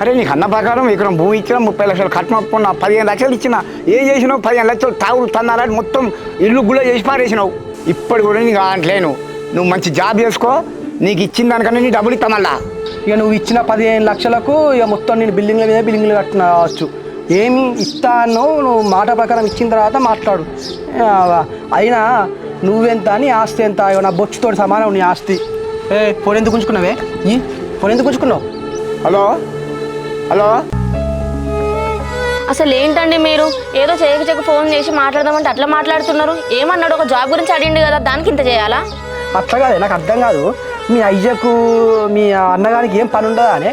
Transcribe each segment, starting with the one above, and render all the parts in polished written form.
అరే నీకు అన్న ప్రకారం ఎకరం భూమి ఇచ్చిన 30 లక్షలు కట్టిన 15 లక్షలు ఇచ్చిన ఏం చేసినావు 15 లక్షలు తాగుడు తన్నారని మొత్తం ఇల్లు కూడా చేసి పారేసినావు ఇప్పుడు కూడా నీకు అంటలేను నువ్వు మంచి జాబ్ చేసుకో నీకు ఇచ్చిన దానికన్నా నీ డబ్బులు ఇస్తా మళ్ళా ఇక నువ్వు ఇచ్చిన 15 లక్షలకు ఇక మొత్తం నేను బిల్డింగ్ల మీద బిల్డింగ్లు కట్టిన కావచ్చు ఏమి ఇస్తానో నువ్వు మాట ప్రకారం ఇచ్చిన తర్వాత మాట్లాడు అయినా నువ్వెంత నీ ఆస్తి ఎంత నా బొచ్చుతో సమానం నీ ఆస్తి ఫోన్ ఎందుకు ఉంచుకున్నావే ఫోన్ ఎందుకు ఉంచుకున్నావు హలో హలో అసలు ఏంటండి మీరు ఏదో చెక్క ఫోన్ చేసి మాట్లాడదామంటే అట్లా మాట్లాడుతున్నారు ఏమన్నాడు ఒక జాబ్ గురించి అడిగిండు కదా దానికి ఇంత చేయాలా అట్లా కాదే నాకు అర్థం కాదు మీ అయ్యకు మీ అన్నగారికి ఏం పని ఉండదా అని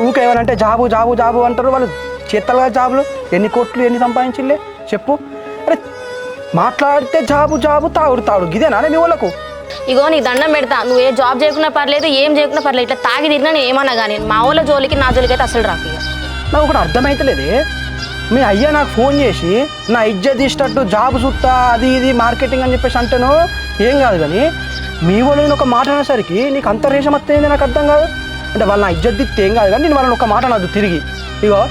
ఊకేమనంటే జాబు జాబు జాబు అంటారు వాళ్ళు చేత్తలుగా జాబులు ఎన్ని కోట్లు ఎన్ని సంపాదించిండే చెప్పు అరే మాట్లాడితే జాబు జాబు తాగుడు ఇదేనా మీ వాళ్ళకు ఇగో నీకు దండం పెడతా నువ్వు ఏ జాబ్ చేయకున్నా పర్లేదు ఏం చేయకున్నా పర్లేదు ఇట్లా తాగి తిరిగినా నేను ఏమన్నా కానీ మా వాళ్ళ జోలికి నా జోలికి అయితే అసలు రాకు నాకు ఒకటి అర్థమైతలేదే మీ అయ్యా నాకు ఫోన్ చేసి నా ఇజ్జత్ తీసినట్టు జాబ్ చుట్టా అది ఇది మార్కెటింగ్ అని చెప్పేసి అంటాను ఏం కాదు కానీ మీ వాళ్ళు ఒక మాట అనేసరికి నీకు అంత రేషం వస్తుంది నాకు అర్థం కాదు అంటే వాళ్ళు నా ఇజ్జత్ తీస్తే ఏం కాదు కానీ నేను వాళ్ళని ఒక మాట అనద్దు తిరిగి ఇగో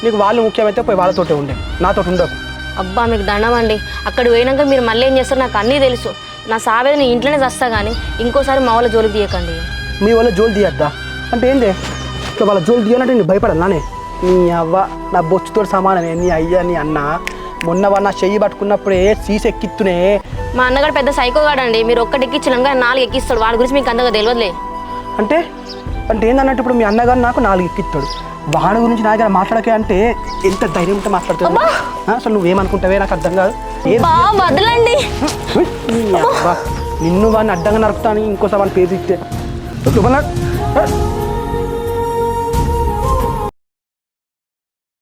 నీకు వాళ్ళు ముఖ్యమైతే పోయి వాళ్ళతోటే ఉండే నాతో ఉండకు అబ్బా మీకు దండం అండి అక్కడ పోయినాక మీరు మళ్ళీ ఏం చేస్తారు నాకు అన్నీ తెలుసు నా సావేది నేను ఇంట్లోనే చస్తా కానీ ఇంకోసారి మా వాళ్ళ జోలికి తీయకండి మీ వాళ్ళ జోలు తీయద్దా అంటే ఏంది ఇట్లా వాళ్ళ జోలు తీయాలంటే నేను భయపడను నానే నీ అవ్వ నా బొచ్చుతో సమానమే నీ అయ్యా నీ అన్న మొన్న వాడు నా చెయ్యి పట్టుకున్నప్పుడే సీస్ ఎక్కిత్తునే మా అన్నగాడు పెద్ద సైకోగాడండి మీరు ఒక్కటి ఎక్కించినాక 4 ఎక్కిస్తాడు వాడి గురించి మీకు అంతగా తెలియదులే అంటే అంటే ఏందన్నట్టు ఇప్పుడు మీ అన్నగారు నాకు 4 ఎక్కిస్తాడు వాడి గురించి నా దగ్గర మాట్లాడకే అంటే ఎంత ధైర్యం ఉంటే మాట్లాడుతుంది అసలు నువ్వేమనుకుంటావే నాకు అర్థం కాదు వదలండి నిన్ను వాడిని అడ్డంగా నరుకుతాను ఇంకోసారి వాడిని పేరు ఇస్తే